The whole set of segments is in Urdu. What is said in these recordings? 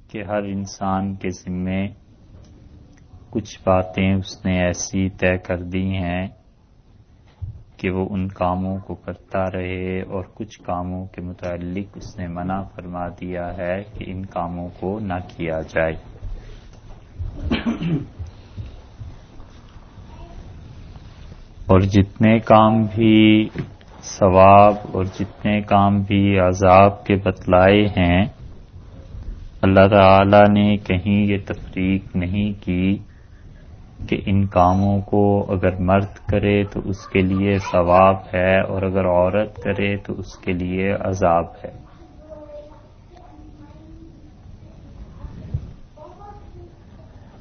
کہ ہر انسان کے ذمے کچھ باتیں اس نے ایسی طے کر دی ہیں کہ وہ ان کاموں کو کرتا رہے، اور کچھ کاموں کے متعلق اس نے منع فرما دیا ہے کہ ان کاموں کو نہ کیا جائے۔ اور جتنے کام بھی ثواب اور جتنے کام بھی عذاب کے بتلائے ہیں، اللہ تعالی نے کہیں یہ تفریق نہیں کی کہ ان کاموں کو اگر مرد کرے تو اس کے لیے ثواب ہے اور اگر عورت کرے تو اس کے لیے عذاب ہے۔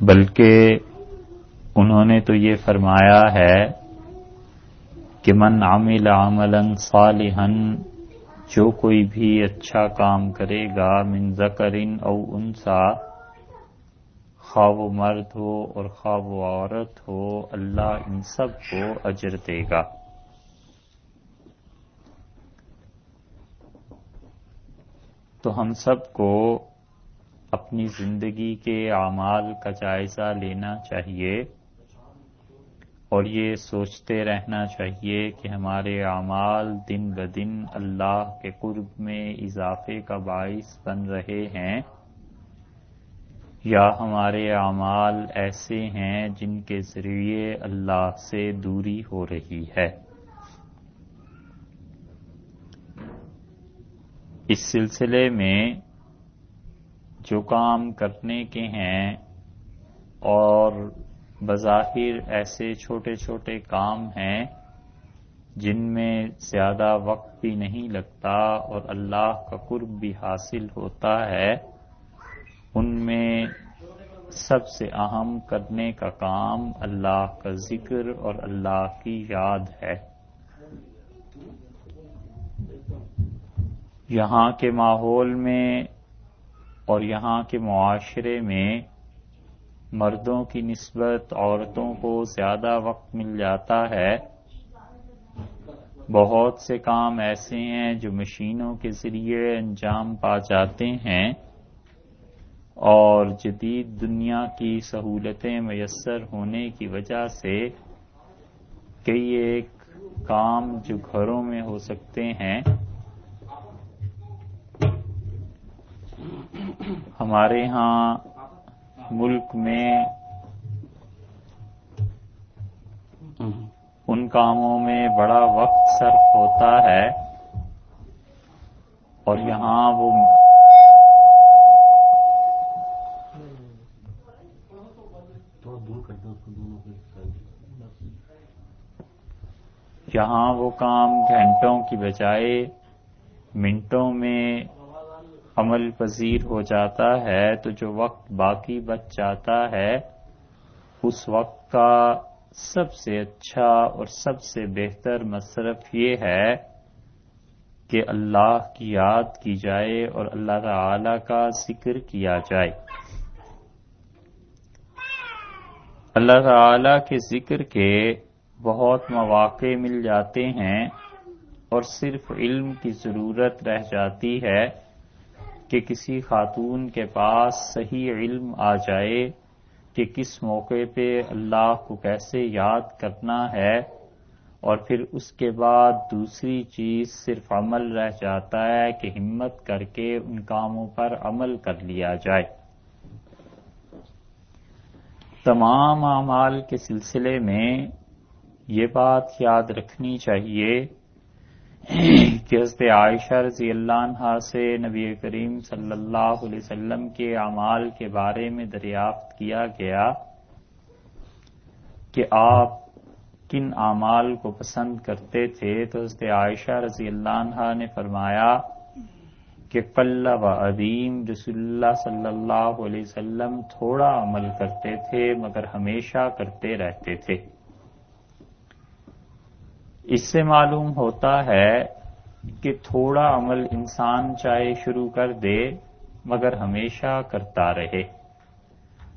بلکہ انہوں نے تو یہ فرمایا ہے کہ من عمل عملا صالحا، جو کوئی بھی اچھا کام کرے گا، من ذکر او انثی، خواہ وہ مرد ہو اور خواہ وہ عورت ہو، اللہ ان سب کو اجر دے گا۔ تو ہم سب کو اپنی زندگی کے اعمال کا جائزہ لینا چاہیے اور یہ سوچتے رہنا چاہیے کہ ہمارے اعمال دن بدن اللہ کے قرب میں اضافے کا باعث بن رہے ہیں، یا ہمارے اعمال ایسے ہیں جن کے ذریعے اللہ سے دوری ہو رہی ہے۔ اس سلسلے میں جو کام کرنے کے ہیں اور بظاہر ایسے چھوٹے چھوٹے کام ہیں جن میں زیادہ وقت بھی نہیں لگتا اور اللہ کا قرب بھی حاصل ہوتا ہے، ان میں سب سے اہم کرنے کا کام اللہ کا ذکر اور اللہ کی یاد ہے۔ یہاں کے ماحول میں اور یہاں کے معاشرے میں مردوں کی نسبت عورتوں کو زیادہ وقت مل جاتا ہے۔ بہت سے کام ایسے ہیں جو مشینوں کے ذریعے انجام پا جاتے ہیں، اور جدید دنیا کی سہولتیں میسر ہونے کی وجہ سے کئی ایک کام جو گھروں میں ہو سکتے ہیں، ہمارے ہاں ملک میں ان کاموں میں بڑا وقت صرف ہوتا ہے، اور یہاں وہ کام گھنٹوں کی بجائے منٹوں میں عمل پذیر ہو جاتا ہے، تو جو وقت باقی بچ جاتا ہے اس وقت کا سب سے اچھا اور سب سے بہتر مصرف یہ ہے کہ اللہ کی یاد کی جائے اور اللہ تعالی کا ذکر کیا جائے۔ اللہ تعالی کے ذکر کے بہت مواقع مل جاتے ہیں، اور صرف علم کی ضرورت رہ جاتی ہے کہ کسی خاتون کے پاس صحیح علم آ جائے کہ کس موقع پہ اللہ کو کیسے یاد کرنا ہے، اور پھر اس کے بعد دوسری چیز صرف عمل رہ جاتا ہے کہ ہمت کر کے ان کاموں پر عمل کر لیا جائے۔ تمام اعمال کے سلسلے میں یہ بات یاد رکھنی چاہیے کہ حضرت عائشہ رضی اللہ عنہا سے نبی کریم صلی اللہ علیہ وسلم کے اعمال کے بارے میں دریافت کیا گیا کہ آپ کن اعمال کو پسند کرتے تھے، تو حضرت عائشہ رضی اللہ عنہا نے فرمایا کہ قل و عدیم، رسول اللہ صلی اللہ علیہ وسلم تھوڑا عمل کرتے تھے مگر ہمیشہ کرتے رہتے تھے۔ اس سے معلوم ہوتا ہے کہ تھوڑا عمل انسان چاہے شروع کر دے مگر ہمیشہ کرتا رہے،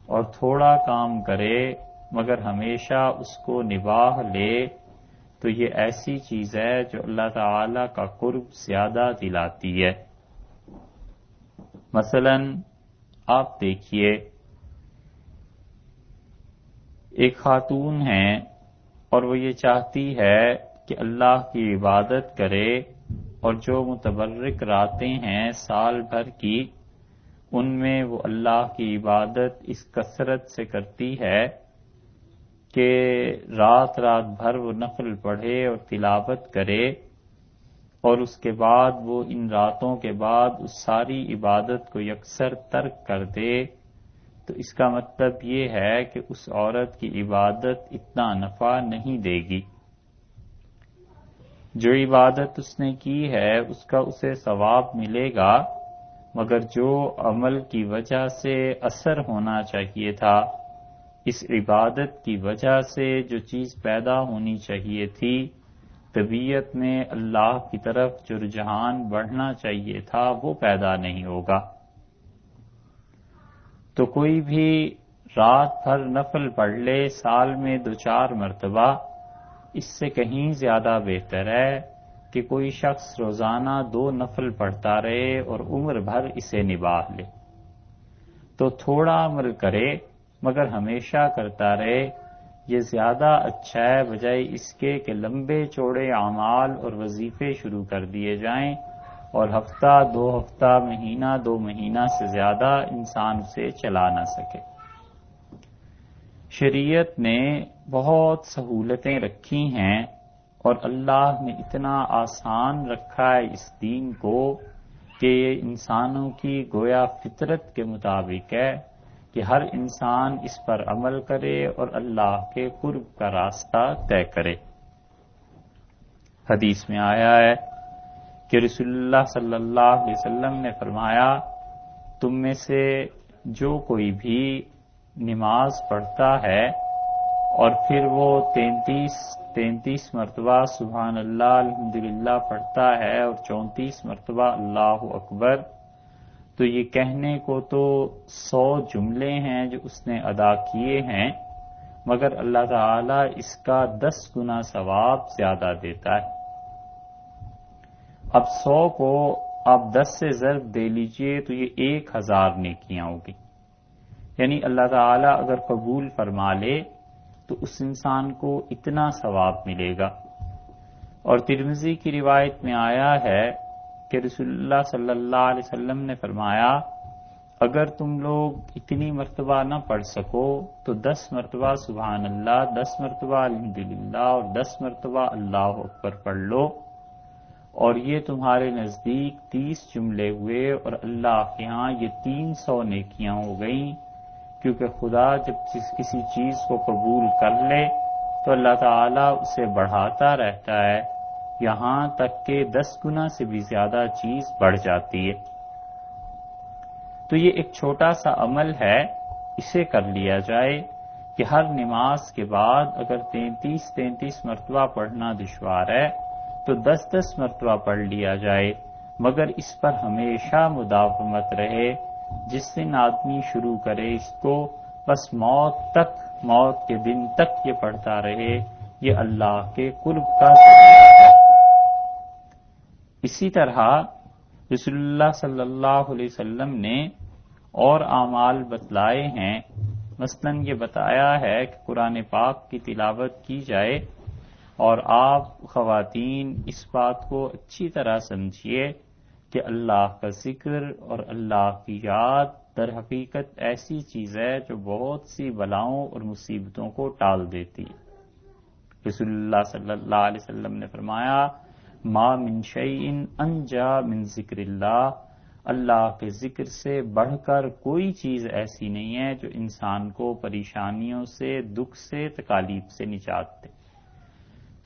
اور تھوڑا کام کرے مگر ہمیشہ اس کو نبھا لے، تو یہ ایسی چیز ہے جو اللہ تعالی کا قرب زیادہ دلاتی ہے۔ مثلا آپ دیکھیے ایک خاتون ہے اور وہ یہ چاہتی ہے کہ اللہ کی عبادت کرے، اور جو متبرک راتیں ہیں سال بھر کی، ان میں وہ اللہ کی عبادت اس کثرت سے کرتی ہے کہ رات رات بھر وہ نفل پڑھے اور تلاوت کرے، اور اس کے بعد وہ ان راتوں کے بعد اس ساری عبادت کو یکسر ترک کر دے، تو اس کا مطلب یہ ہے کہ اس عورت کی عبادت اتنا نفع نہیں دے گی۔ جو عبادت اس نے کی ہے اس کا اسے ثواب ملے گا، مگر جو عمل کی وجہ سے اثر ہونا چاہیے تھا، اس عبادت کی وجہ سے جو چیز پیدا ہونی چاہیے تھی، طبیعت میں اللہ کی طرف جو رجحان بڑھنا چاہیے تھا، وہ پیدا نہیں ہوگا۔ تو کوئی بھی رات بھر نفل پڑھ لے سال میں 2-4 مرتبہ، اس سے کہیں زیادہ بہتر ہے کہ کوئی شخص روزانہ 2 نفل پڑھتا رہے اور عمر بھر اسے نبھا لے۔ تو تھوڑا عمل کرے مگر ہمیشہ کرتا رہے، یہ زیادہ اچھا ہے بجائے اس کے کہ لمبے چوڑے اعمال اور وظیفے شروع کر دیے جائیں اور ہفتہ 2 ہفتہ مہینہ 2 مہینہ سے زیادہ انسان اسے چلا نہ سکے۔ شریعت نے بہت سہولتیں رکھی ہیں اور اللہ نے اتنا آسان رکھا ہے اس دین کو کہ یہ انسانوں کی گویا فطرت کے مطابق ہے کہ ہر انسان اس پر عمل کرے اور اللہ کے قرب کا راستہ طے کرے۔ حدیث میں آیا ہے کہ رسول اللہ صلی اللہ علیہ وسلم نے فرمایا، تم میں سے جو کوئی بھی نماز پڑھتا ہے اور پھر وہ 33 مرتبہ سبحان اللہ الحمدللہ پڑھتا ہے اور 34 مرتبہ اللہ اکبر، تو یہ کہنے کو تو 100 جملے ہیں جو اس نے ادا کیے ہیں، مگر اللہ تعالی اس کا 10 گنا ثواب زیادہ دیتا ہے۔ اب 100 کو آپ 10 سے ضرب دے لیجئے تو یہ 1000 نیکیاں ہوگی، یعنی اللہ تعالی اگر قبول فرما لے تو اس انسان کو اتنا ثواب ملے گا۔ اور ترمذی کی روایت میں آیا ہے کہ رسول اللہ صلی اللہ علیہ وسلم نے فرمایا، اگر تم لوگ اتنی مرتبہ نہ پڑھ سکو تو 10 مرتبہ سبحان اللہ، 10 مرتبہ الحمدللہ اور 10 مرتبہ اللہ اکبر پڑھ لو، اور یہ تمہارے نزدیک 30 جملے ہوئے اور اللہ کے ہاں یہ 300 نیکیاں ہو گئیں، کیونکہ خدا جب کسی چیز کو قبول کر لے تو اللہ تعالیٰ اسے بڑھاتا رہتا ہے، یہاں تک کہ 10 گنا سے بھی زیادہ چیز بڑھ جاتی ہے۔ تو یہ ایک چھوٹا سا عمل ہے، اسے کر لیا جائے کہ ہر نماز کے بعد اگر 33 مرتبہ پڑھنا دشوار ہے تو 10 مرتبہ پڑھ لیا جائے، مگر اس پر ہمیشہ مداومت رہے۔ جس دن آدمی شروع کرے اس کو، بس موت کے دن تک یہ پڑھتا رہے، یہ اللہ کے قرب کا ذریعہ ہے۔ اسی طرح رسول اللہ صلی اللہ علیہ وسلم نے اور اعمال بتلائے ہیں، مثلا یہ بتایا ہے کہ قرآن پاک کی تلاوت کی جائے، اور آپ خواتین اس بات کو اچھی طرح سمجھیے کہ اللہ کا ذکر اور اللہ کی یاد در حقیقت ایسی چیز ہے جو بہت سی بلاؤں اور مصیبتوں کو ٹال دیتی ہے۔ رسول اللہ صلی اللہ علیہ وسلم نے فرمایا، ما من شیء انجا من ذکر اللہ، اللہ کے ذکر سے بڑھ کر کوئی چیز ایسی نہیں ہے جو انسان کو پریشانیوں سے، دکھ سے، تکالیف سے نجات دے۔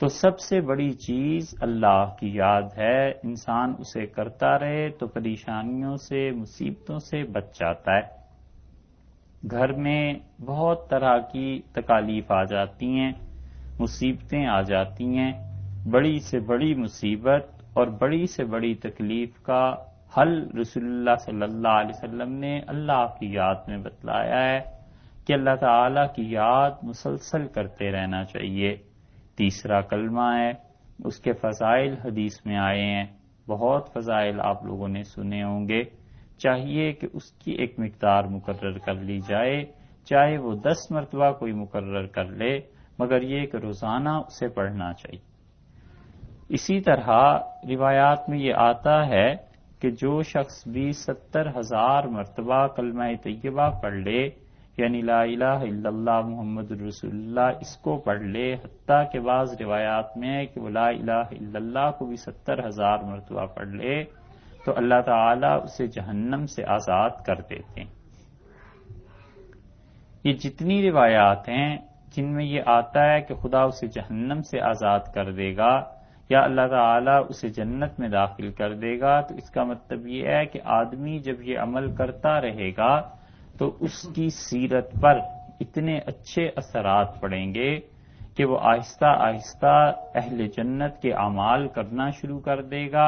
تو سب سے بڑی چیز اللہ کی یاد ہے، انسان اسے کرتا رہے تو پریشانیوں سے، مصیبتوں سے بچ جاتا ہے۔ گھر میں بہت طرح کی تکالیف آ جاتی ہیں، مصیبتیں آ جاتی ہیں، بڑی سے بڑی مصیبت اور بڑی سے بڑی تکلیف کا حل رسول اللہ صلی اللہ علیہ وسلم نے اللہ کی یاد میں بتلایا ہے کہ اللہ تعالیٰ کی یاد مسلسل کرتے رہنا چاہیے۔ تیسرا کلمہ ہے، اس کے فضائل حدیث میں آئے ہیں، بہت فضائل آپ لوگوں نے سنے ہوں گے۔ چاہیے کہ اس کی ایک مقدار مقرر کر لی جائے، چاہے وہ 10 مرتبہ کوئی مقرر کر لے، مگر یہ کہ روزانہ اسے پڑھنا چاہیے۔ اسی طرح روایات میں یہ آتا ہے کہ جو شخص بھی 70,000 مرتبہ کلمہ طیبہ پڑھ لے، یعنی لا الہ الا اللہ محمد رسول اللہ، اس کو پڑھ لے، حتیٰ کہ بعض روایات میں ہے کہ وہ لا الہ الا اللہ کو بھی 70,000 مرتبہ پڑھ لے، تو اللہ تعالیٰ اسے جہنم سے آزاد کر دیتے ہیں۔ یہ جتنی روایات ہیں جن میں یہ آتا ہے کہ خدا اسے جہنم سے آزاد کر دے گا یا اللہ تعالیٰ اسے جنت میں داخل کر دے گا، تو اس کا مطلب یہ ہے کہ آدمی جب یہ عمل کرتا رہے گا تو اس کی سیرت پر اتنے اچھے اثرات پڑیں گے کہ وہ آہستہ آہستہ اہل جنت کے اعمال کرنا شروع کر دے گا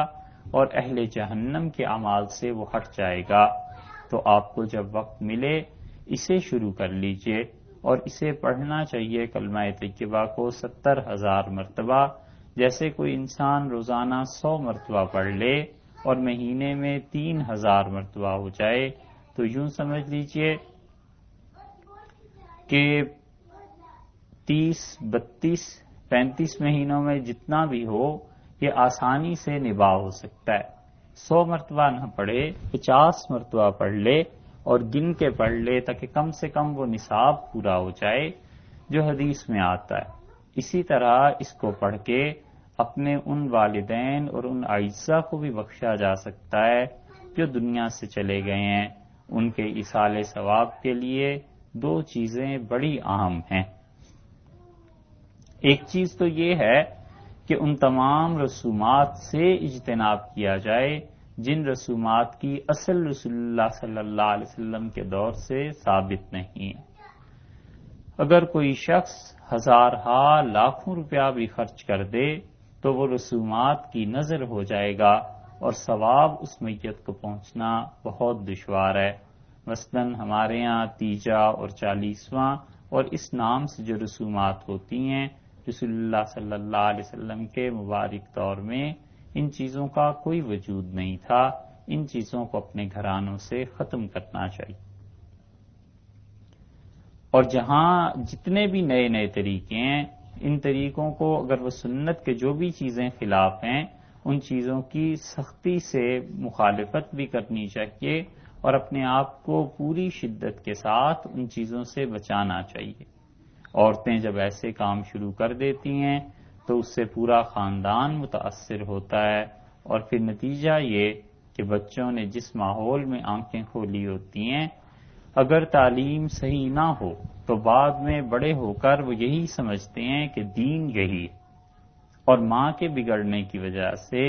اور اہل جہنم کے اعمال سے وہ ہٹ جائے گا۔ تو آپ کو جب وقت ملے اسے شروع کر لیجئے اور اسے پڑھنا چاہیے کلمہ طیبہ کو 70,000 مرتبہ، جیسے کوئی انسان روزانہ 100 مرتبہ پڑھ لے اور مہینے میں 3,000 مرتبہ ہو جائے، تو یوں سمجھ لیجئے کہ 30، 32، 35 مہینوں میں جتنا بھی ہو یہ آسانی سے نباہ ہو سکتا ہے۔ 100 مرتبہ نہ پڑھے، 50 مرتبہ پڑھ لے اور گن کے پڑھ لے تاکہ کم سے کم وہ نصاب پورا ہو جائے جو حدیث میں آتا ہے۔ اسی طرح اس کو پڑھ کے اپنے ان والدین اور ان اعزاء کو بھی بخشا جا سکتا ہے جو دنیا سے چلے گئے ہیں۔ ان کے ایصال ثواب کے لیے 2 چیزیں بڑی اہم ہیں۔ ایک چیز تو یہ ہے کہ ان تمام رسومات سے اجتناب کیا جائے جن رسومات کی اصل رسول اللہ صلی اللہ علیہ وسلم کے دور سے ثابت نہیں ہے۔ اگر کوئی شخص ہزارہا لاکھوں روپیہ بھی خرچ کر دے تو وہ رسومات کی نظر ہو جائے گا اور ثواب اس میت کو پہنچنا بہت دشوار ہے۔ مثلا ہمارے ہاں تیجا اور 40واں اور اس نام سے جو رسومات ہوتی ہیں، رسول اللہ صلی اللہ علیہ وسلم کے مبارک دور میں ان چیزوں کا کوئی وجود نہیں تھا۔ ان چیزوں کو اپنے گھرانوں سے ختم کرنا چاہیے۔ اور جہاں جتنے بھی نئے نئے طریقے ہیں، ان طریقوں کو اگر وہ سنت کے جو بھی چیزیں خلاف ہیں ان چیزوں کی سختی سے مخالفت بھی کرنی چاہیے اور اپنے آپ کو پوری شدت کے ساتھ ان چیزوں سے بچانا چاہیے۔ عورتیں جب ایسے کام شروع کر دیتی ہیں تو اس سے پورا خاندان متاثر ہوتا ہے، اور پھر نتیجہ یہ کہ بچوں نے جس ماحول میں آنکھیں کھولی ہوتی ہیں، اگر تعلیم صحیح نہ ہو تو بعد میں بڑے ہو کر وہ یہی سمجھتے ہیں کہ دین یہی ہے، اور ماں کے بگڑنے کی وجہ سے،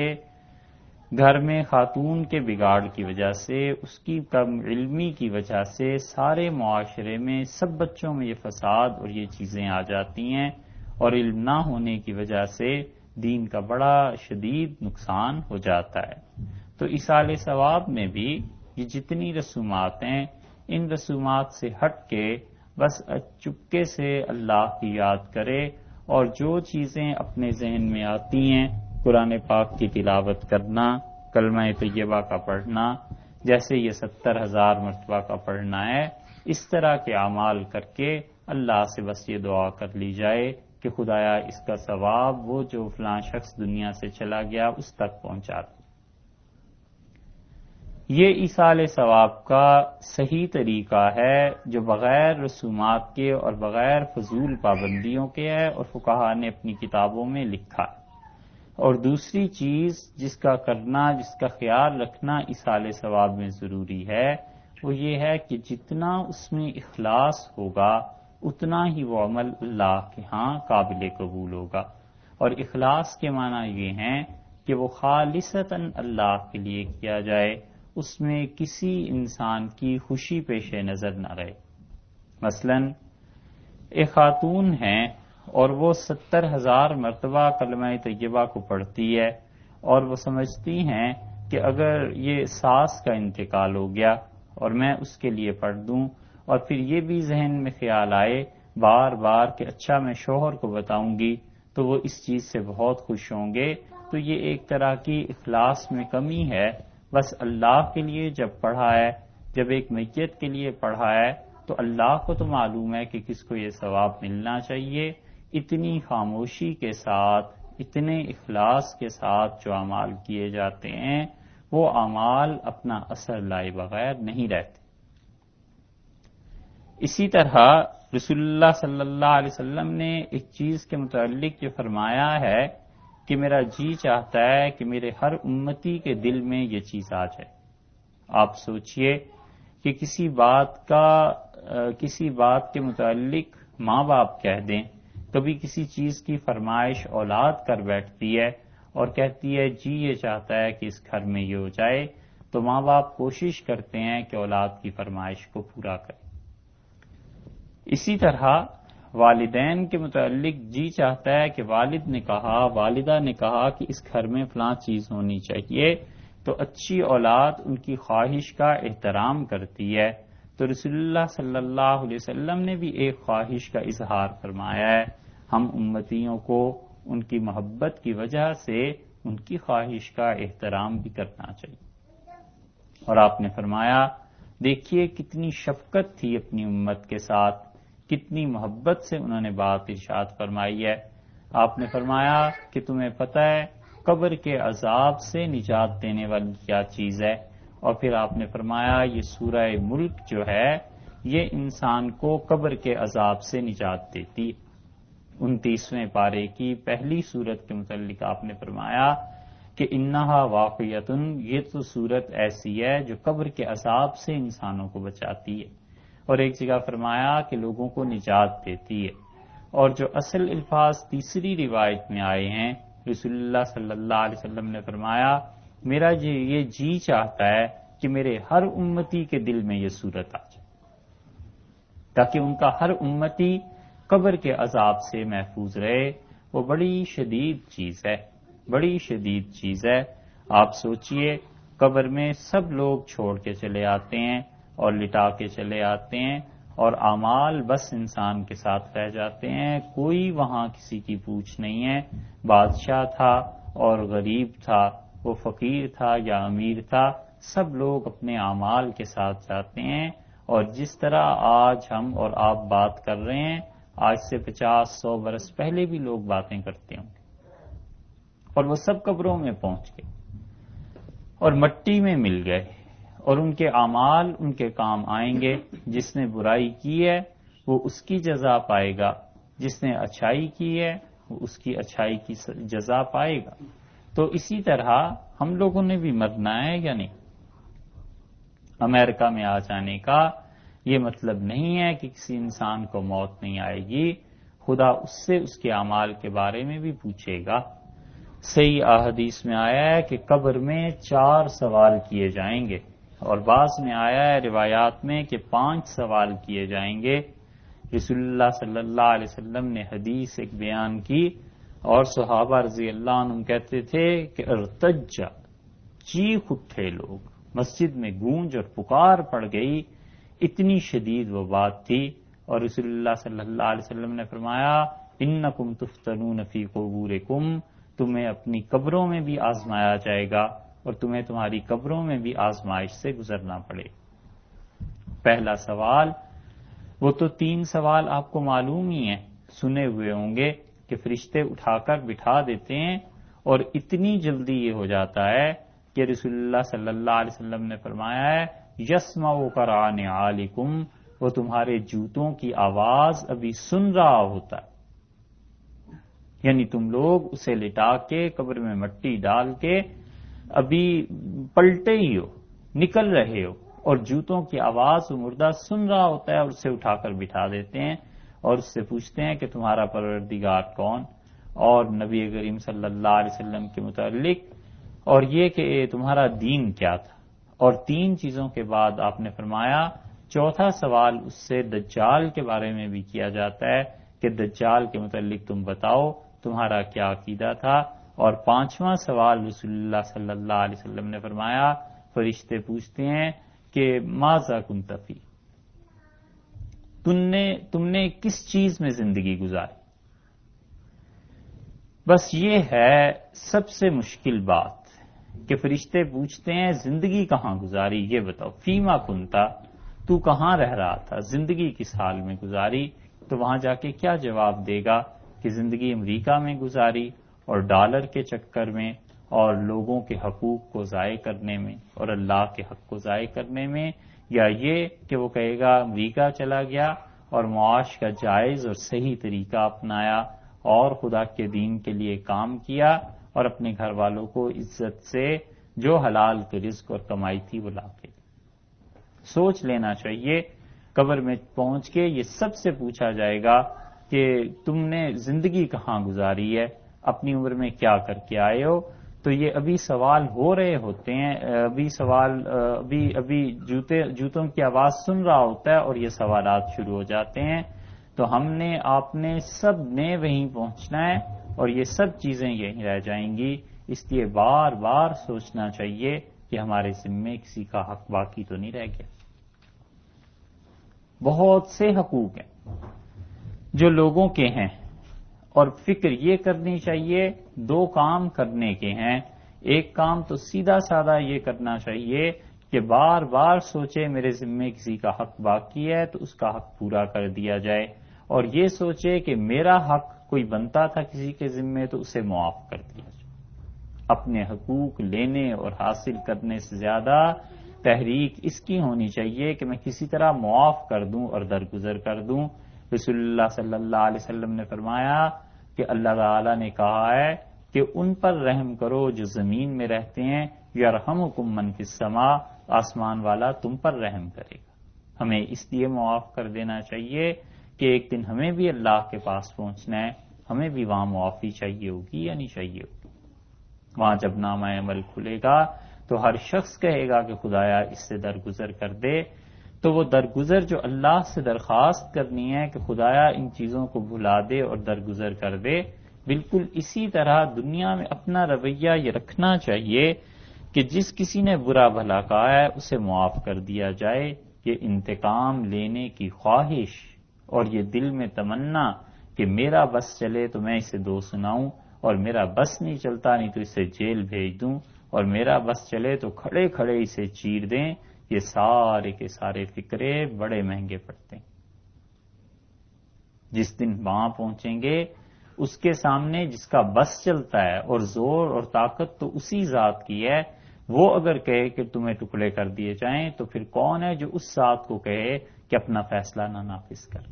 گھر میں خاتون کے بگاڑ کی وجہ سے، اس کی کم علمی کی وجہ سے سارے معاشرے میں سب بچوں میں یہ فساد اور یہ چیزیں آ جاتی ہیں، اور علم نہ ہونے کی وجہ سے دین کا بڑا شدید نقصان ہو جاتا ہے۔ تو ایصال ثواب میں بھی یہ جتنی رسومات ہیں، ان رسومات سے ہٹ کے بس چپکے سے اللہ کی یاد کرے، اور جو چیزیں اپنے ذہن میں آتی ہیں، قرآن پاک کی تلاوت کرنا، کلمہ طیبہ کا پڑھنا، جیسے یہ 70,000 مرتبہ کا پڑھنا ہے، اس طرح کے اعمال کر کے اللہ سے بس یہ دعا کر لی جائے کہ خدایا اس کا ثواب وہ جو فلاں شخص دنیا سے چلا گیا اس تک پہنچا دے۔ یہ ایصال ثواب کا صحیح طریقہ ہے جو بغیر رسومات کے اور بغیر فضول پابندیوں کے ہے، اور فقہاء نے اپنی کتابوں میں لکھا ہے۔ اور دوسری چیز جس کا کرنا، جس کا خیال رکھنا ایصال ثواب میں ضروری ہے، وہ یہ ہے کہ جتنا اس میں اخلاص ہوگا اتنا ہی وہ عمل اللہ کے ہاں قابل قبول ہوگا۔ اور اخلاص کے معنی یہ ہیں کہ وہ خالصتاً اللہ کے لیے کیا جائے، اس میں کسی انسان کی خوشی پیش نظر نہ رہے۔ مثلا ایک خاتون ہیں اور وہ 70,000 مرتبہ کلمہ طیبہ کو پڑھتی ہے، اور وہ سمجھتی ہیں کہ اگر یہ ساس کا انتقال ہو گیا اور میں اس کے لیے پڑھ دوں، اور پھر یہ بھی ذہن میں خیال آئے بار بار کہ اچھا میں شوہر کو بتاؤں گی تو وہ اس چیز سے بہت خوش ہوں گے، تو یہ ایک طرح کی اخلاص میں کمی ہے۔ بس اللہ کے لیے جب پڑھا ہے، جب ایک میت کے لیے پڑھا ہے، تو اللہ کو تو معلوم ہے کہ کس کو یہ ثواب ملنا چاہیے. اتنی خاموشی کے ساتھ، اتنے اخلاص کے ساتھ جو اعمال کیے جاتے ہیں وہ اعمال اپنا اثر لائے بغیر نہیں رہتے. اسی طرح رسول اللہ صلی اللہ علیہ وسلم نے ایک چیز کے متعلق یہ فرمایا ہے کہ میرا جی چاہتا ہے کہ میرے ہر امتی کے دل میں یہ چیز آ جائے. آپ سوچئے کہ کسی بات کے متعلق ماں باپ کہہ دیں، کبھی کسی چیز کی فرمائش اولاد کر بیٹھتی ہے اور کہتی ہے جی یہ چاہتا ہے کہ اس گھر میں یہ ہو جائے، تو ماں باپ کوشش کرتے ہیں کہ اولاد کی فرمائش کو پورا کریں. اسی طرح والدین کے متعلق جی چاہتا ہے کہ والد نے کہا، والدہ نے کہا کہ اس گھر میں فلاں چیز ہونی چاہیے، تو اچھی اولاد ان کی خواہش کا احترام کرتی ہے. تو رسول اللہ صلی اللہ علیہ وسلم نے بھی ایک خواہش کا اظہار فرمایا ہے. ہم امتیوں کو ان کی محبت کی وجہ سے ان کی خواہش کا احترام بھی کرنا چاہیے. اور آپ نے فرمایا دیکھیے کتنی شفقت تھی اپنی امت کے ساتھ، کتنی محبت سے انہوں نے بات ارشاد فرمائی ہے. آپ نے فرمایا کہ تمہیں پتہ ہے قبر کے عذاب سے نجات دینے والی کیا چیز ہے؟ اور پھر آپ نے فرمایا یہ سورہ ملک جو ہے یہ انسان کو قبر کے عذاب سے نجات دیتی. 29ویں پارے کی پہلی سورت کے متعلق آپ نے فرمایا کہ انہا واقعیتن، یہ تو سورت ایسی ہے جو قبر کے عذاب سے انسانوں کو بچاتی ہے. اور ایک جگہ فرمایا کہ لوگوں کو نجات دیتی ہے. اور جو اصل الفاظ تیسری روایت میں آئے ہیں، رسول اللہ صلی اللہ علیہ وسلم نے فرمایا میرا یہ جی چاہتا ہے کہ میرے ہر امتی کے دل میں یہ صورت آ جائے، تاکہ ان کا ہر امتی قبر کے عذاب سے محفوظ رہے. وہ بڑی شدید چیز ہے، بڑی شدید چیز ہے. آپ سوچئے قبر میں سب لوگ چھوڑ کے چلے آتے ہیں اور لٹا کے چلے آتے ہیں، اور اعمال بس انسان کے ساتھ رہ جاتے ہیں. کوئی وہاں کسی کی پوچھ نہیں ہے. بادشاہ تھا اور غریب تھا، وہ فقیر تھا یا امیر تھا، سب لوگ اپنے اعمال کے ساتھ جاتے ہیں. اور جس طرح آج ہم اور آپ بات کر رہے ہیں، آج سے 50-100 برس پہلے بھی لوگ باتیں کرتے ہوں گے، اور وہ سب قبروں میں پہنچ گئے اور مٹی میں مل گئے، اور ان کے اعمال ان کے کام آئیں گے. جس نے برائی کی ہے وہ اس کی جزا پائے گا، جس نے اچھائی کی ہے وہ اس کی اچھائی کی جزا پائے گا. تو اسی طرح ہم لوگوں نے بھی مرنا ہے یا نہیں؟ امریکہ میں آ جانے کا یہ مطلب نہیں ہے کہ کسی انسان کو موت نہیں آئے گی. خدا اس سے اس کے اعمال کے بارے میں بھی پوچھے گا. صحیح احادیث میں آیا ہے کہ قبر میں 4 سوال کیے جائیں گے، اور بعض میں آیا ہے روایات میں کہ 5 سوال کیے جائیں گے. رسول اللہ صلی اللہ علیہ وسلم نے حدیث ایک بیان کی، اور صحابہ رضی اللہ عنہم کہتے تھے کہ ارتجا، چیخ اٹھے لوگ، مسجد میں گونج اور پکار پڑ گئی، اتنی شدید وہ بات تھی. اور رسول اللہ صلی اللہ علیہ وسلم نے فرمایا انکم تفتنون فی قبورکم، تمہیں اپنی قبروں میں بھی آزمایا جائے گا، اور تمہیں تمہاری قبروں میں بھی آزمائش سے گزرنا پڑے. پہلا سوال، وہ تو 3 سوال آپ کو معلوم ہی ہیں، سنے ہوئے ہوں گے کہ فرشتے اٹھا کر بٹھا دیتے ہیں، اور اتنی جلدی یہ ہو جاتا ہے کہ رسول اللہ صلی اللہ علیہ وسلم نے فرمایا ہے یسمع قرعا نعالکم، وہ تمہارے جوتوں کی آواز ابھی سن رہا ہوتا ہے. یعنی تم لوگ اسے لٹا کے قبر میں مٹی ڈال کے ابھی پلٹے ہی ہو، نکل رہے ہو، اور جوتوں کی آواز وہ مردہ سن رہا ہوتا ہے، اور اسے اٹھا کر بٹھا دیتے ہیں اور اس سے پوچھتے ہیں کہ تمہارا پروردگار کون، اور نبی کریم صلی اللہ علیہ وسلم کے متعلق، اور یہ کہ تمہارا دین کیا تھا. اور 3 چیزوں کے بعد آپ نے فرمایا چوتھا سوال اس سے دجال کے بارے میں بھی کیا جاتا ہے کہ دجال کے متعلق تم بتاؤ تمہارا کیا عقیدہ تھا. اور 5واں سوال رسول اللہ صلی اللہ علیہ وسلم نے فرمایا فرشتے پوچھتے ہیں کہ ماذا کنت فی، تم نے کس چیز میں زندگی گزاری. بس یہ ہے سب سے مشکل بات، کہ فرشتے پوچھتے ہیں زندگی کہاں گزاری، یہ بتاؤ، فیما کنتا، تو کہاں رہ رہا تھا، زندگی کس حال میں گزاری؟ تو وہاں جا کے کیا جواب دے گا کہ زندگی امریکہ میں گزاری اور ڈالر کے چکر میں اور لوگوں کے حقوق کو ضائع کرنے میں اور اللہ کے حق کو ضائع کرنے میں، یا یہ کہ وہ کہے گا امریکہ چلا گیا اور معاش کا جائز اور صحیح طریقہ اپنایا اور خدا کے دین کے لیے کام کیا اور اپنے گھر والوں کو عزت سے جو حلال کے رزق اور کمائی تھی وہ لا کے۔ سوچ لینا چاہیے، قبر میں پہنچ کے یہ سب سے پوچھا جائے گا کہ تم نے زندگی کہاں گزاری ہے، اپنی عمر میں کیا کر کے آئے ہو؟ تو یہ ابھی سوال ہو رہے ہوتے ہیں، ابھی جوتوں کی آواز سن رہا ہوتا ہے اور یہ سوالات شروع ہو جاتے ہیں۔ تو ہم نے، آپ نے، سب نے وہیں پہنچنا ہے اور یہ سب چیزیں یہیں رہ جائیں گی، اس لیے بار بار سوچنا چاہیے کہ ہمارے ذمے کسی کا حق باقی تو نہیں رہ گیا۔ بہت سے حقوق ہیں جو لوگوں کے ہیں، اور فکر یہ کرنی چاہیے دو کام کرنے کے ہیں۔ ایک کام تو سیدھا سادہ یہ کرنا چاہیے کہ بار بار سوچے میرے ذمے کسی کا حق باقی ہے تو اس کا حق پورا کر دیا جائے، اور یہ سوچے کہ میرا حق کوئی بنتا تھا کسی کے ذمے تو اسے معاف کر دیا جائے۔ اپنے حقوق لینے اور حاصل کرنے سے زیادہ تحریک اس کی ہونی چاہیے کہ میں کسی طرح معاف کر دوں اور درگزر کر دوں۔ رسول اللہ صلی اللہ علیہ وسلم نے فرمایا کہ اللہ تعالی نے کہا ہے کہ ان پر رحم کرو جو زمین میں رہتے ہیں، یرحمکم من فی السماء، آسمان والا تم پر رحم کرے گا۔ ہمیں اس لیے معاف کر دینا چاہیے کہ ایک دن ہمیں بھی اللہ کے پاس پہنچنا ہے، ہمیں بھی وہاں معافی چاہیے ہوگی یا نہیں چاہیے ہوگی۔ وہاں جب نامہ عمل کھلے گا تو ہر شخص کہے گا کہ خدایا اس سے درگزر کر دے، تو وہ درگزر جو اللہ سے درخواست کرنی ہے کہ خدایا ان چیزوں کو بھلا دے اور درگزر کر دے، بالکل اسی طرح دنیا میں اپنا رویہ یہ رکھنا چاہیے کہ جس کسی نے برا بھلا کہا ہے اسے معاف کر دیا جائے۔ یہ انتقام لینے کی خواہش اور یہ دل میں تمنا کہ میرا بس چلے تو میں اسے دو سناؤں، اور میرا بس نہیں چلتا نہیں تو اسے جیل بھیج دوں، اور میرا بس چلے تو کھڑے کھڑے اسے چیر دیں، یہ سارے کے سارے فکرے بڑے مہنگے پڑتے ہیں۔ جس دن وہاں پہنچیں گے اس کے سامنے جس کا بس چلتا ہے اور زور اور طاقت تو اسی ذات کی ہے، وہ اگر کہے کہ تمہیں ٹکڑے کر دیے جائیں تو پھر کون ہے جو اس ذات کو کہے کہ اپنا فیصلہ نہ نافذ کر؟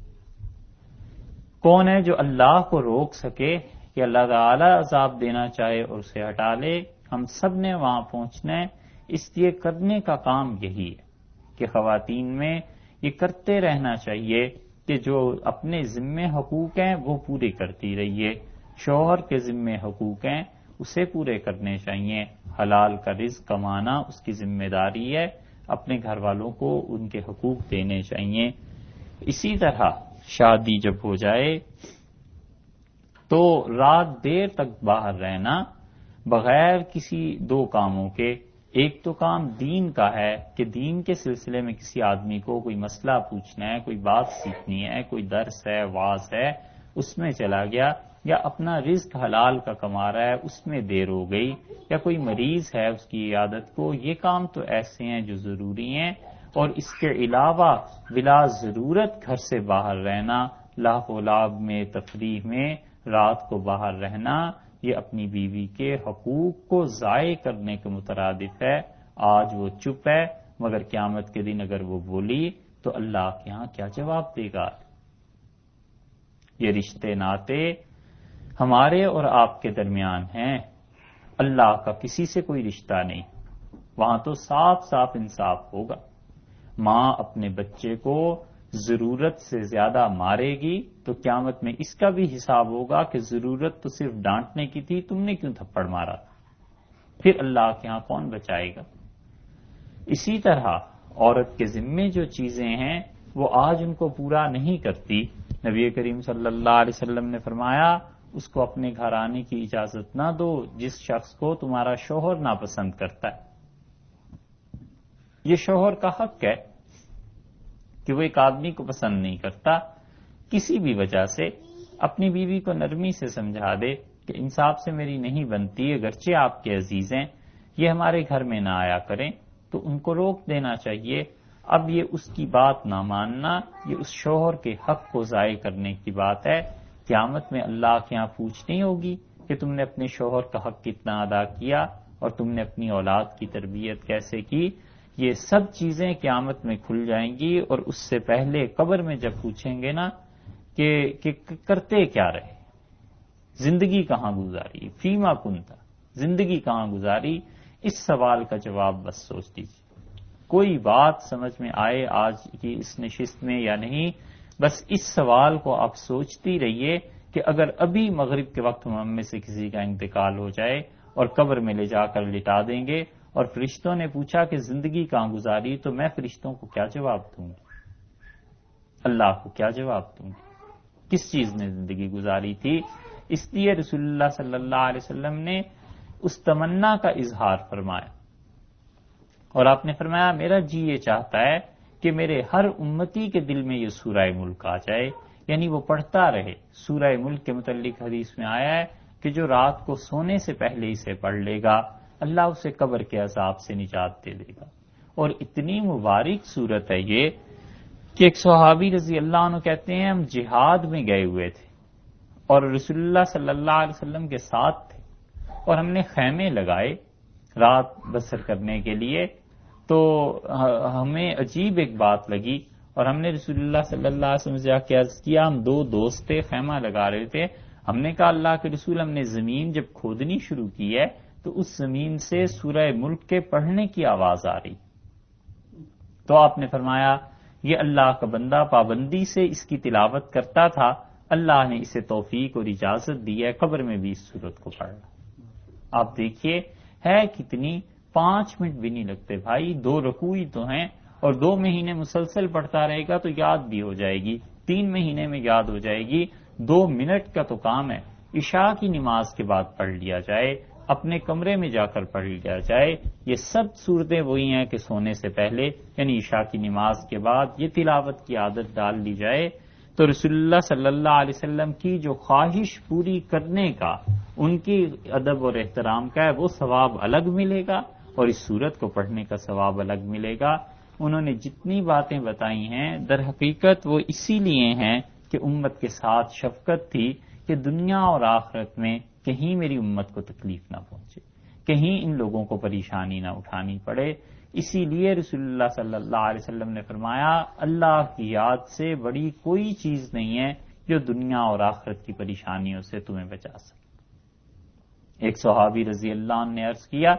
کون ہے جو اللہ کو روک سکے کہ اللہ تعالی عذاب دینا چاہے اور اسے ہٹا لے؟ ہم سب نے وہاں پہنچنا ہے، اس لیے کرنے کا کام یہی ہے کہ خواتین میں یہ کرتے رہنا چاہیے کہ جو اپنے ذمے حقوق ہیں وہ پورے کرتی رہیے، شوہر کے ذمے حقوق ہیں اسے پورے کرنے چاہیے، حلال کا رزق کمانا اس کی ذمہ داری ہے، اپنے گھر والوں کو ان کے حقوق دینے چاہیے۔ اسی طرح شادی جب ہو جائے تو رات دیر تک باہر رہنا بغیر کسی دو کاموں کے، ایک تو کام دین کا ہے کہ دین کے سلسلے میں کسی آدمی کو کوئی مسئلہ پوچھنا ہے، کوئی بات سیکھنی ہے، کوئی درس ہے، واعظ ہے، اس میں چلا گیا، یا اپنا رزق حلال کا کما رہا ہے اس میں دیر ہو گئی، یا کوئی مریض ہے اس کی عیادت کو، یہ کام تو ایسے ہیں جو ضروری ہیں۔ اور اس کے علاوہ بلا ضرورت گھر سے باہر رہنا، لاف و لاب میں، تفریح میں رات کو باہر رہنا، یہ اپنی بیوی کے حقوق کو ضائع کرنے کے مترادف ہے۔ آج وہ چپ ہے مگر قیامت کے دن اگر وہ بولی تو اللہ کے ہاں کیا جواب دے گا؟ یہ رشتے ناتے ہمارے اور آپ کے درمیان ہیں، اللہ کا کسی سے کوئی رشتہ نہیں، وہاں تو صاف صاف انصاف ہوگا۔ ماں اپنے بچے کو ضرورت سے زیادہ مارے گی تو قیامت میں اس کا بھی حساب ہوگا کہ ضرورت تو صرف ڈانٹنے کی تھی، تم نے کیوں تھپڑ مارا تھا؟ پھر اللہ کے ہاں کون بچائے گا؟ اسی طرح عورت کے ذمے جو چیزیں ہیں وہ آج ان کو پورا نہیں کرتی، نبی کریم صلی اللہ علیہ وسلم نے فرمایا اس کو اپنے گھر آنے کی اجازت نہ دو جس شخص کو تمہارا شوہر ناپسند کرتا ہے۔ یہ شوہر کا حق ہے کہ وہ ایک آدمی کو پسند نہیں کرتا، کسی بھی وجہ سے اپنی بیوی کو نرمی سے سمجھا دے کہ انصاف سے میری نہیں بنتی، اگرچہ آپ کے عزیز ہیں، یہ ہمارے گھر میں نہ آیا کریں، تو ان کو روک دینا چاہیے۔ اب یہ اس کی بات نہ ماننا، یہ اس شوہر کے حق کو ضائع کرنے کی بات ہے۔ قیامت میں اللہ کے یہاں پوچھنی ہوگی کہ تم نے اپنے شوہر کا حق کتنا ادا کیا اور تم نے اپنی اولاد کی تربیت کیسے کی۔ یہ سب چیزیں قیامت میں کھل جائیں گی، اور اس سے پہلے قبر میں جب پوچھیں گے نا کہ کرتے کیا رہے، زندگی کہاں گزاری، فیما کنتا، زندگی کہاں گزاری، اس سوال کا جواب بس سوچ لیجیے۔ کوئی بات سمجھ میں آئے آج کی اس نشست میں یا نہیں، بس اس سوال کو آپ سوچتی رہیے کہ اگر ابھی مغرب کے وقت ہم میں سے کسی کا انتقال ہو جائے اور قبر میں لے جا کر لٹا دیں گے اور فرشتوں نے پوچھا کہ زندگی کہاں گزاری، تو میں فرشتوں کو کیا جواب دوں گی؟ اللہ کو کیا جواب دوں گی؟ کس چیز نے زندگی گزاری تھی؟ اس لیے رسول اللہ صلی اللہ علیہ وسلم نے اس تمنا کا اظہار فرمایا، اور آپ نے فرمایا میرا جی یہ چاہتا ہے کہ میرے ہر امتی کے دل میں یہ سورہ ملک آ جائے، یعنی وہ پڑھتا رہے۔ سورہ ملک کے متعلق حدیث میں آیا ہے کہ جو رات کو سونے سے پہلے اسے پڑھ لے گا، اللہ اسے قبر کے عذاب سے نجات دے دے گا۔ اور اتنی مبارک صورت ہے یہ کہ ایک صحابی رضی اللہ عنہ کہتے ہیں ہم جہاد میں گئے ہوئے تھے اور رسول اللہ صلی اللہ علیہ وسلم کے ساتھ تھے، اور ہم نے خیمے لگائے رات بسر کرنے کے لیے، تو ہمیں عجیب ایک بات لگی، اور ہم نے رسول اللہ صلی اللہ علیہ وسلم سے جا کے عرض کیا، ہم دو دوست تھے خیمہ لگا رہے تھے، ہم نے کہا اللہ کے رسول ہم نے زمین جب کھودنی شروع کی ہے تو اس زمین سے سورہ ملک کے پڑھنے کی آواز آ رہی، تو آپ نے فرمایا یہ اللہ کا بندہ پابندی سے اس کی تلاوت کرتا تھا، اللہ نے اسے توفیق اور اجازت دی ہے قبر میں بھی اس صورت کو پڑھنا۔ آپ دیکھیے ہے کتنی، 5 منٹ بھی نہیں لگتے بھائی، 2 رکوع ہی تو ہیں، اور 2 مہینے مسلسل پڑھتا رہے گا تو یاد بھی ہو جائے گی، 3 مہینے میں یاد ہو جائے گی، 2 منٹ کا تو کام ہے۔ عشاء کی نماز کے بعد پڑھ لیا جائے، اپنے کمرے میں جا کر پڑھ لیا جائے، یہ سب صورتیں وہی ہیں کہ سونے سے پہلے یعنی عشاء کی نماز کے بعد یہ تلاوت کی عادت ڈال لی جائے، تو رسول اللہ صلی اللہ علیہ وسلم کی جو خواہش پوری کرنے کا، ان کی ادب اور احترام کا ہے، وہ ثواب الگ ملے گا، اور اس سورت کو پڑھنے کا ثواب الگ ملے گا۔ انہوں نے جتنی باتیں بتائی ہیں در حقیقت وہ اسی لیے ہیں کہ امت کے ساتھ شفقت تھی کہ دنیا اور آخرت میں کہیں میری امت کو تکلیف نہ پہنچے، کہیں ان لوگوں کو پریشانی نہ اٹھانی پڑے۔ اسی لیے رسول اللہ صلی اللہ علیہ وسلم نے فرمایا اللہ کی یاد سے بڑی کوئی چیز نہیں ہے جو دنیا اور آخرت کی پریشانیوں سے تمہیں بچا سکے۔ ایک صحابی رضی اللہ عنہ نے عرض کیا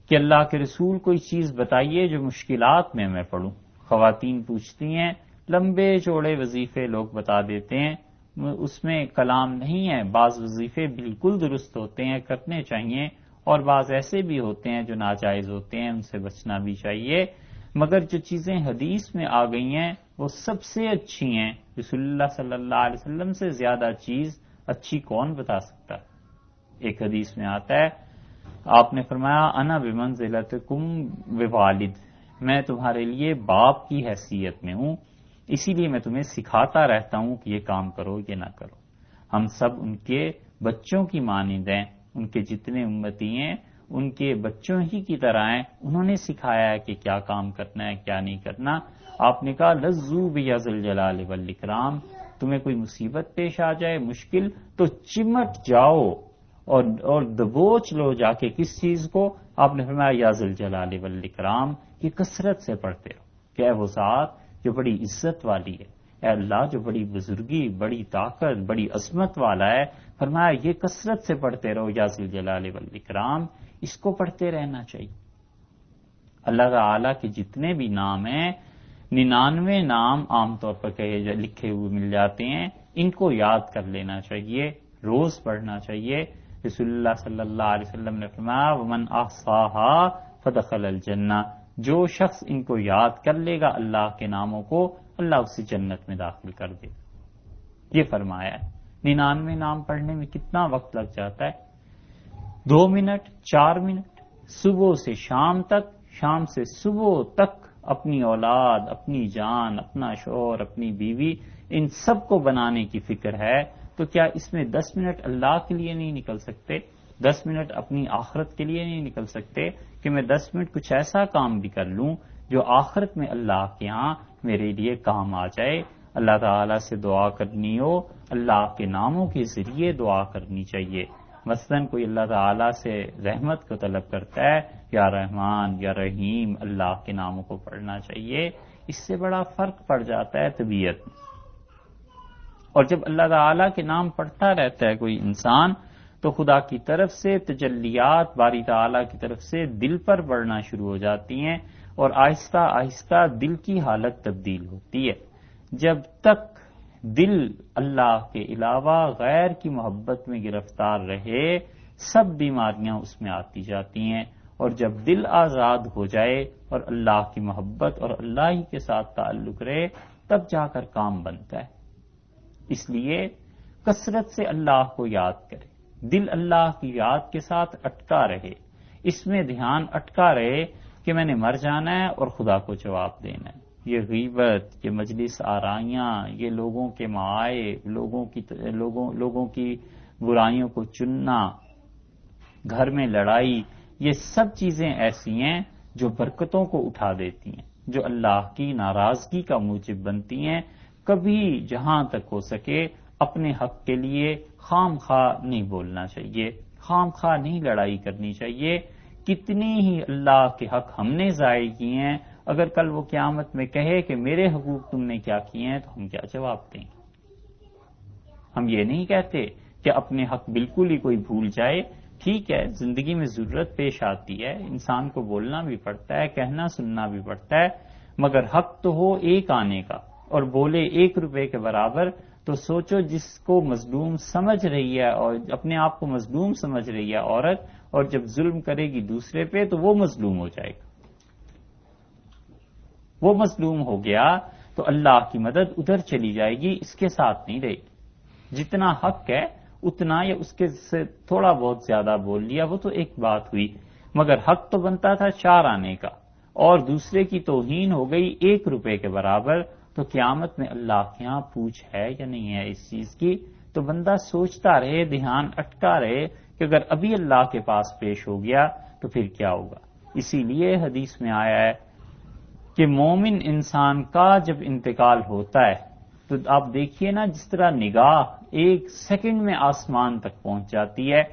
کہ اللہ کے رسول کوئی چیز بتائیے جو مشکلات میں پڑھوں۔ خواتین پوچھتی ہیں لمبے چوڑے وظیفے لوگ بتا دیتے ہیں، اس میں کلام نہیں ہے، بعض وظیفے بالکل درست ہوتے ہیں کرنے چاہیے، اور بعض ایسے بھی ہوتے ہیں جو ناجائز ہوتے ہیں ان سے بچنا بھی چاہیے، مگر جو چیزیں حدیث میں آ گئی ہیں وہ سب سے اچھی ہیں۔ رسول اللہ صلی اللہ علیہ وسلم سے زیادہ چیز اچھی کون بتا سکتا؟ ایک حدیث میں آتا ہے آپ نے فرمایا انا بمنزلتکم بوالد، میں تمہارے لیے باپ کی حیثیت میں ہوں، اسی لیے میں تمہیں سکھاتا رہتا ہوں کہ یہ کام کرو یہ نہ کرو۔ ہم سب ان کے بچوں کی مانند ہیں، ان کے جتنے امتی ہیں ان کے بچوں ہی کی طرح ہیں، انہوں نے سکھایا ہے کہ کیا کام کرنا ہے کیا نہیں کرنا۔ آپ نے کہا لذو بذی الجلال والاکرام، تمہیں کوئی مصیبت پیش آ جائے مشکل تو چمٹ جاؤ اور دبوچ لو جا کے کس چیز کو؟ آپ نے فرمایا یا ذل جلال والاکرام، یہ کثرت سے پڑھتے رہو کہ اے وہ ذات جو بڑی عزت والی ہے، اے اللہ جو بڑی بزرگی بڑی طاقت بڑی عظمت والا ہے، فرمایا یہ کثرت سے پڑھتے رہو یا ذل جلال والاکرام، اس کو پڑھتے رہنا چاہیے۔ اللہ تعالیٰ کے جتنے بھی نام ہیں 99 نام عام طور پر لکھے ہوئے مل جاتے ہیں، ان کو یاد کر لینا چاہیے، روز پڑھنا چاہیے۔ رسول اللہ صلی اللہ علیہ وسلم نے فرمایا ومن احصاها فدخل الجنہ، جو شخص ان کو یاد کر لے گا اللہ کے ناموں کو، اللہ اسے جنت میں داخل کر دے گا۔ یہ فرمایا ہے۔ 99 نام پڑھنے میں کتنا وقت لگ جاتا ہے؟ 2 منٹ 4 منٹ، صبح سے شام تک، شام سے صبح تک اپنی اولاد اپنی جان اپنا شوہر اپنی بیوی ان سب کو بنانے کی فکر ہے، تو کیا اس میں 10 منٹ اللہ کے لیے نہیں نکل سکتے؟ 10 منٹ اپنی آخرت کے لیے نہیں نکل سکتے کہ میں 10 منٹ کچھ ایسا کام بھی کر لوں جو آخرت میں اللہ کے ہاں میرے لیے کام آ جائے. اللہ تعالیٰ سے دعا کرنی ہو، اللہ کے ناموں کے ذریعے دعا کرنی چاہیے. مثلاً کوئی اللہ تعالیٰ سے رحمت کو طلب کرتا ہے، یا رحمان یا رحیم اللہ کے ناموں کو پڑھنا چاہیے. اس سے بڑا فرق پڑ جاتا ہے طبیعت میں. اور جب اللہ تعالیٰ کے نام پڑھتا رہتا ہے کوئی انسان تو خدا کی طرف سے تجلیات باری تعالیٰ کی طرف سے دل پر بڑھنا شروع ہو جاتی ہیں، اور آہستہ آہستہ دل کی حالت تبدیل ہوتی ہے. جب تک دل اللہ کے علاوہ غیر کی محبت میں گرفتار رہے، سب بیماریاں اس میں آتی جاتی ہیں. اور جب دل آزاد ہو جائے اور اللہ کی محبت اور اللہ ہی کے ساتھ تعلق رہے، تب جا کر کام بنتا ہے. اس لیے کثرت سے اللہ کو یاد کرے، دل اللہ کی یاد کے ساتھ اٹکا رہے، اس میں دھیان اٹکا رہے کہ میں نے مر جانا ہے اور خدا کو جواب دینا ہے. یہ غیبت، یہ مجلس آرائیاں، یہ لوگوں کے معائب، لوگوں کی برائیوں کو چننا، گھر میں لڑائی، یہ سب چیزیں ایسی ہیں جو برکتوں کو اٹھا دیتی ہیں، جو اللہ کی ناراضگی کا موجب بنتی ہیں. کبھی جہاں تک ہو سکے اپنے حق کے لیے خام خواہ نہیں بولنا چاہیے، خام خواہ نہیں لڑائی کرنی چاہیے. کتنی ہی اللہ کے حق ہم نے ضائع کیے ہیں، اگر کل وہ قیامت میں کہے کہ میرے حقوق تم نے کیا کیے ہیں تو ہم کیا جواب دیں گے؟ ہم یہ نہیں کہتے کہ اپنے حق بالکل ہی کوئی بھول جائے. ٹھیک ہے، زندگی میں ضرورت پیش آتی ہے، انسان کو بولنا بھی پڑتا ہے، کہنا سننا بھی پڑتا ہے، مگر حق تو ہو ایک آنے کا اور بولے 1 روپے کے برابر. تو سوچو جس کو مظلوم سمجھ رہی ہے اور اپنے آپ کو مظلوم سمجھ رہی ہے عورت، اور جب ظلم کرے گی دوسرے پہ تو وہ مظلوم ہو جائے گا. وہ مظلوم ہو گیا تو اللہ کی مدد ادھر چلی جائے گی، اس کے ساتھ نہیں رہے گی. جتنا حق ہے اتنا یا اس کے سے تھوڑا بہت زیادہ بول لیا وہ تو ایک بات ہوئی، مگر حق تو بنتا تھا 4 آنے کا اور دوسرے کی توہین ہو گئی 1 روپے کے برابر. تو قیامت میں اللہ کے ہاں پوچھ ہے یا نہیں ہے اس چیز کی؟ تو بندہ سوچتا رہے، دھیان اٹکا رہے کہ اگر ابھی اللہ کے پاس پیش ہو گیا تو پھر کیا ہوگا. اسی لیے حدیث میں آیا ہے کہ مومن انسان کا جب انتقال ہوتا ہے تو آپ دیکھیے نا، جس طرح نگاہ 1 سیکنڈ میں آسمان تک پہنچ جاتی ہے.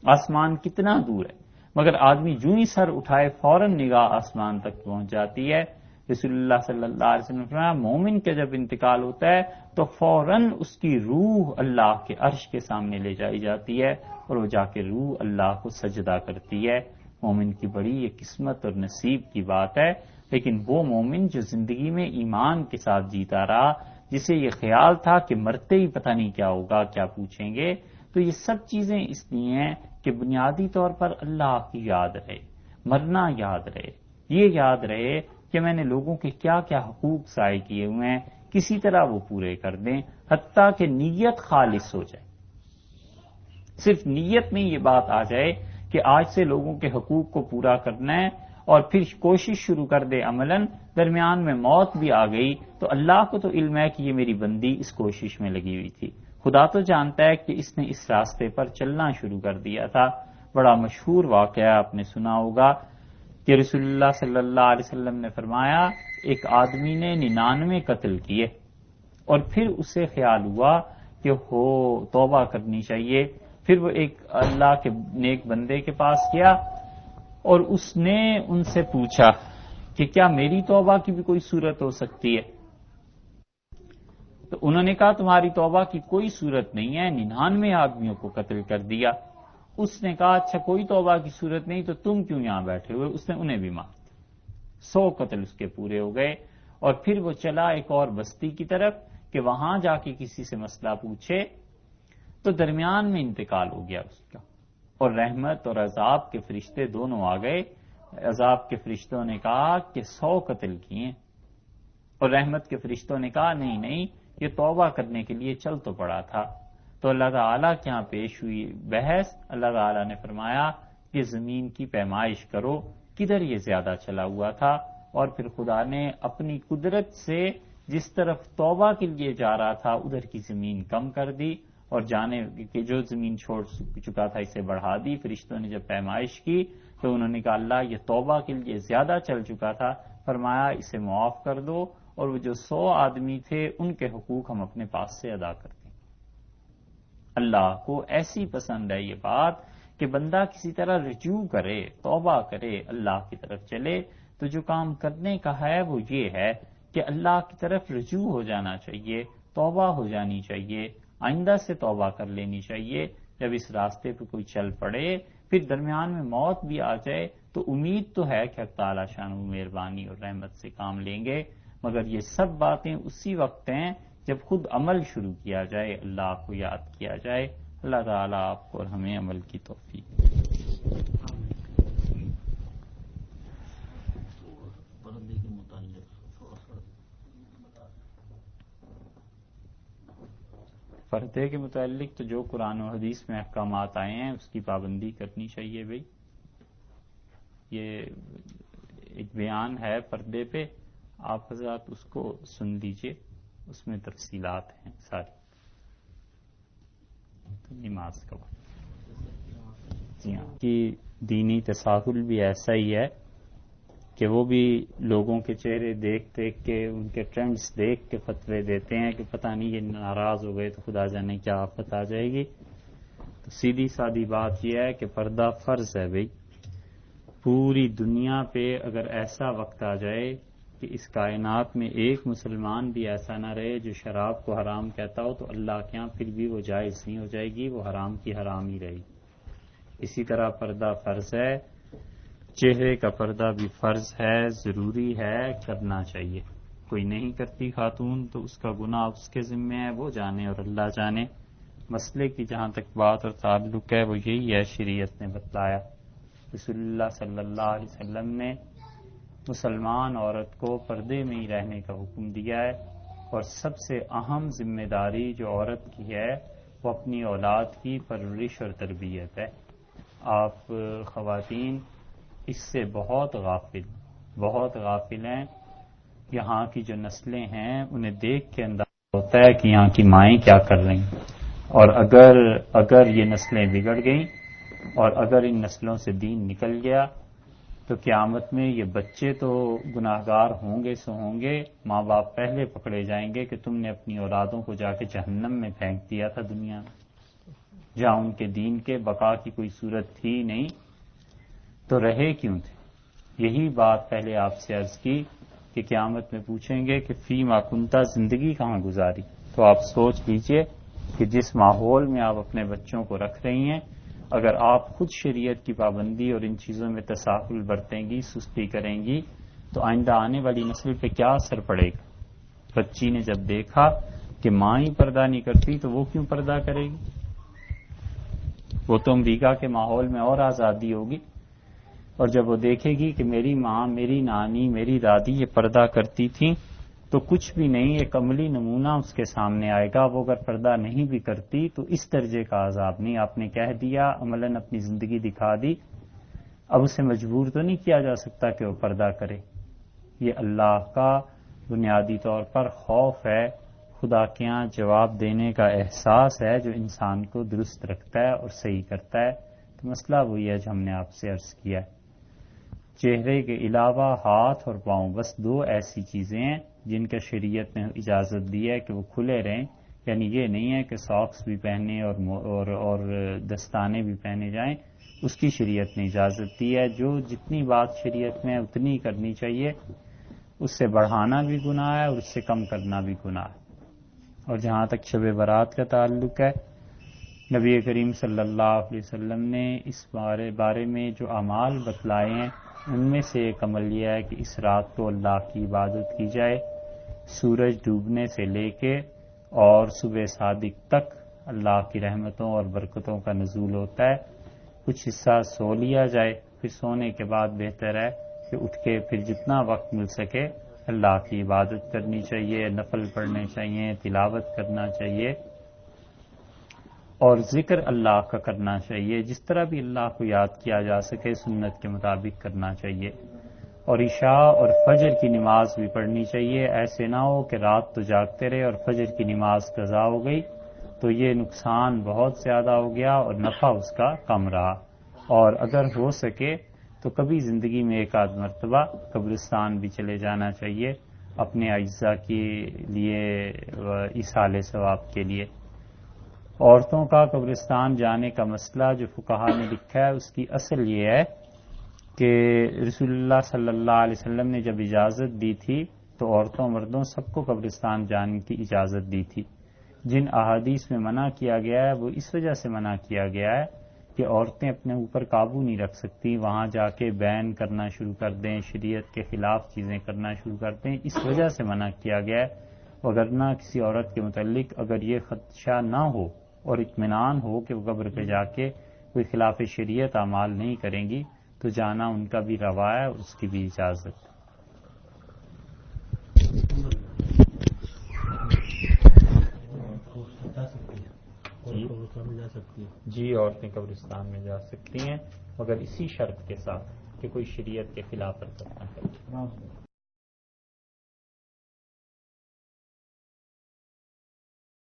آسمان کتنا دور ہے، مگر آدمی جو ہی سر اٹھائے فوراً نگاہ آسمان تک پہنچ جاتی ہے. رسول اللہ صلی اللہ علیہ وسلم نے فرمایا مومن کا جب انتقال ہوتا ہے تو فوراً اس کی روح اللہ کے عرش کے سامنے لے جائی جاتی ہے اور وہ جا کے روح اللہ کو سجدہ کرتی ہے. مومن کی بڑی یہ قسمت اور نصیب کی بات ہے. لیکن وہ مومن جو زندگی میں ایمان کے ساتھ جیتا رہا، جسے یہ خیال تھا کہ مرتے ہی پتہ نہیں کیا ہوگا، کیا پوچھیں گے. تو یہ سب چیزیں اس لیے ہیں کہ بنیادی طور پر اللہ کی یاد رہے، مرنا یاد رہے، یہ یاد رہے کہ میں نے لوگوں کے کیا کیا حقوق ضائع کیے ہوئے ہیں، کسی طرح وہ پورے کر دیں، حتیٰ کہ نیت خالص ہو جائے. صرف نیت میں یہ بات آ جائے کہ آج سے لوگوں کے حقوق کو پورا کرنا ہے، اور پھر کوشش شروع کر دے عملاً. درمیان میں موت بھی آ گئی تو اللہ کو تو علم ہے کہ یہ میری بندی اس کوشش میں لگی ہوئی تھی. خدا تو جانتا ہے کہ اس نے اس راستے پر چلنا شروع کر دیا تھا. بڑا مشہور واقعہ آپ نے سنا ہوگا کہ رسول اللہ صلی اللہ علیہ وسلم نے فرمایا ایک آدمی نے 99 قتل کیے اور پھر اسے خیال ہوا کہ توبہ کرنی چاہیے. پھر وہ ایک اللہ کے نیک بندے کے پاس گیا اور اس نے ان سے پوچھا کہ کیا میری توبہ کی بھی کوئی صورت ہو سکتی ہے؟ تو انہوں نے کہا تمہاری توبہ کی کوئی صورت نہیں ہے، 99 آدمیوں کو قتل کر دیا. اس نے کہا اچھا کوئی توبہ کی صورت نہیں تو تم کیوں یہاں بیٹھے ہوئے؟ اس نے انہیں بھی مار دیا. 100 قتل اس کے پورے ہو گئے. اور پھر وہ چلا ایک اور بستی کی طرف کہ وہاں جا کے کسی سے مسئلہ پوچھے. تو درمیان میں انتقال ہو گیا اس کا، اور رحمت اور عذاب کے فرشتے دونوں آ گئے. عذاب کے فرشتوں نے کہا کہ 100 قتل کیے، اور رحمت کے فرشتوں نے کہا نہیں یہ توبہ کرنے کے لیے چل تو پڑا تھا. تو اللہ تعالیٰ کے ہاں پیش ہوئی بحث. اللہ تعالیٰ نے فرمایا کہ زمین کی پیمائش کرو کدھر یہ زیادہ چلا ہوا تھا، اور پھر خدا نے اپنی قدرت سے جس طرف توبہ کے لیے جا رہا تھا ادھر کی زمین کم کر دی اور جانے کہ جو زمین چھوڑ چکا تھا اسے بڑھا دی. فرشتوں نے جب پیمائش کی تو انہوں نے کہا اللہ یہ توبہ کے لیے زیادہ چل چکا تھا, فرمایا اسے معاف کر دو, اور وہ جو 100 آدمی تھے ان کے حقوق ہم اپنے پاس سے ادا کرتے ہیں. اللہ کو ایسی پسند ہے یہ بات کہ بندہ کسی طرح رجوع کرے, توبہ کرے, اللہ کی طرف چلے. تو جو کام کرنے کا ہے وہ یہ ہے کہ اللہ کی طرف رجوع ہو جانا چاہیے, توبہ ہو جانی چاہیے, آئندہ سے توبہ کر لینی چاہیے. جب اس راستے پہ کوئی چل پڑے, پھر درمیان میں موت بھی آ جائے تو امید تو ہے کہ اللہ تعالیٰ شان و مہربانی اور رحمت سے کام لیں گے, مگر یہ سب باتیں اسی وقت ہیں جب خود عمل شروع کیا جائے, اللہ کو یاد کیا جائے. اللہ تعالیٰ آپ کو اور ہمیں عمل کی توفیق. پردے کے متعلق تو جو قرآن و حدیث میں احکامات آئے ہیں اس کی پابندی کرنی چاہیے بھائی. یہ ایک بیان ہے پردے پہ, آپ حضرات اس کو سن لیجئے, اس میں تفصیلات ہیں ساری. تو نماز کا جی ہاں کی دینی تساہل بھی ایسا ہی ہے کہ وہ بھی لوگوں کے چہرے دیکھ دیکھ کے, ان کے ٹرینڈز دیکھ کے فتوے دیتے ہیں کہ پتہ نہیں یہ ناراض ہو گئے تو خدا جانے کیا آفت آ جائے گی. تو سیدھی سادی بات یہ ہے کہ پردہ فرض ہے بھائی. پوری دنیا پہ اگر ایسا وقت آ جائے کہ اس کائنات میں ایک مسلمان بھی ایسا نہ رہے جو شراب کو حرام کہتا ہو, تو اللہ کے یہاں پھر بھی وہ جائز نہیں ہو جائے گی, وہ حرام کی حرام ہی رہے گی. اسی طرح پردہ فرض ہے, چہرے کا پردہ بھی فرض ہے, ضروری ہے, کرنا چاہیے. کوئی نہیں کرتی خاتون تو اس کا گناہ اس کے ذمہ ہے, وہ جانے اور اللہ جانے. مسئلے کی جہاں تک بات اور تعلق ہے وہ یہی ہے, شریعت نے بتلایا. رسول اللہ صلی اللہ علیہ وسلم نے مسلمان عورت کو پردے میں ہی رہنے کا حکم دیا ہے, اور سب سے اہم ذمہ داری جو عورت کی ہے وہ اپنی اولاد کی پرورش اور تربیت ہے. آپ خواتین اس سے بہت غافل ہیں. یہاں کی جو نسلیں ہیں انہیں دیکھ کے اندازہ ہوتا ہے کہ یہاں کی مائیں کیا کر رہی ہیں, اور اگر یہ نسلیں بگڑ گئیں اور اگر ان نسلوں سے دین نکل گیا تو قیامت میں یہ بچے تو گناہگار ہوں گے سو ہوں گے, ماں باپ پہلے پکڑے جائیں گے کہ تم نے اپنی اولادوں کو جا کے جہنم میں پھینک دیا تھا دنیا میں, جہاں ان کے دین کے بقا کی کوئی صورت تھی نہیں, تو رہے کیوں تھے. یہی بات پہلے آپ سے عرض کی کہ قیامت میں پوچھیں گے کہ فی ما کنتا, زندگی کہاں گزاری. تو آپ سوچ لیجئے کہ جس ماحول میں آپ اپنے بچوں کو رکھ رہی ہیں, اگر آپ خود شریعت کی پابندی اور ان چیزوں میں تساہل برتیں گی, سستی کریں گی, تو آئندہ آنے والی نسل پہ کیا اثر پڑے گا. بچی نے جب دیکھا کہ ماں ہی پردہ نہیں کرتی تو وہ کیوں پردہ کرے گی. وہ تو امریکہ کے ماحول میں اور آزادی ہوگی, اور جب وہ دیکھے گی کہ میری ماں, میری نانی, میری دادی یہ پردہ کرتی تھیں, تو کچھ بھی نہیں, ایک عملی نمونہ اس کے سامنے آئے گا. وہ اگر پردہ نہیں بھی کرتی تو اس درجے کا عذاب نہیں. آپ نے کہہ دیا, عملاً اپنی زندگی دکھا دی, اب اسے مجبور تو نہیں کیا جا سکتا کہ وہ پردہ کرے. یہ اللہ کا بنیادی طور پر خوف ہے, خدا کے یہاں جواب دینے کا احساس ہے جو انسان کو درست رکھتا ہے اور صحیح کرتا ہے. تو مسئلہ وہی ہے جو ہم نے آپ سے عرض کیا ہے. چہرے کے علاوہ ہاتھ اور پاؤں, بس 2 ایسی چیزیں ہیں جن کا شریعت نے اجازت دی ہے کہ وہ کھلے رہیں. یعنی یہ نہیں ہے کہ ساکس بھی پہنے اور دستانے بھی پہنے جائیں, اس کی شریعت نے اجازت دی ہے. جو جتنی بات شریعت میں اتنی کرنی چاہیے, اس سے بڑھانا بھی گناہ ہے اور اس سے کم کرنا بھی گناہ ہے. اور جہاں تک شب برات کا تعلق ہے, نبی کریم صلی اللہ علیہ وسلم نے اس بارے میں جو اعمال بتلائے ہیں ان میں سے ایک عمل یہ ہے کہ اس رات کو اللہ کی عبادت کی جائے. سورج ڈوبنے سے لے کے اور صبح صادق تک اللہ کی رحمتوں اور برکتوں کا نزول ہوتا ہے. کچھ حصہ سو لیا جائے, پھر سونے کے بعد بہتر ہے کہ اٹھ کے پھر جتنا وقت مل سکے اللہ کی عبادت کرنی چاہیے, نفل پڑھنے چاہیے, تلاوت کرنا چاہیے, اور ذکر اللہ کا کرنا چاہیے. جس طرح بھی اللہ کو یاد کیا جا سکے سنت کے مطابق کرنا چاہیے. اور عشاء اور فجر کی نماز بھی پڑھنی چاہیے. ایسے نہ ہو کہ رات تو جاگتے رہے اور فجر کی نماز قضا ہو گئی تو یہ نقصان بہت زیادہ ہو گیا اور نفع اس کا کم رہا. اور اگر ہو سکے تو کبھی زندگی میں ایک آدھ مرتبہ قبرستان بھی چلے جانا چاہیے اپنے اجزاء کے لیے ایصال ثواب کے لیے. عورتوں کا قبرستان جانے کا مسئلہ جو فقہا نے لکھا ہے اس کی اصل یہ ہے کہ رسول اللہ صلی اللہ علیہ وسلم نے جب اجازت دی تھی تو عورتوں مردوں سب کو قبرستان جانے کی اجازت دی تھی. جن احادیث میں منع کیا گیا ہے وہ اس وجہ سے منع کیا گیا ہے کہ عورتیں اپنے اوپر قابو نہیں رکھ سکتی، وہاں جا کے بین کرنا شروع کر دیں، شریعت کے خلاف چیزیں کرنا شروع کر دیں، اس وجہ سے منع کیا گیا ہے. وگرنہ کسی عورت کے متعلق اگر یہ خدشہ نہ ہو اور اطمینان ہو کہ وہ قبر پہ جا کے کوئی خلاف شریعت اعمال نہیں کریں گی تو جانا ان کا بھی روا ہے، اس کی بھی اجازت. جی عورتیں قبرستان میں جا سکتی ہیں مگر اسی شرط کے ساتھ کہ کوئی شریعت کے خلاف حرکت نہ کرے.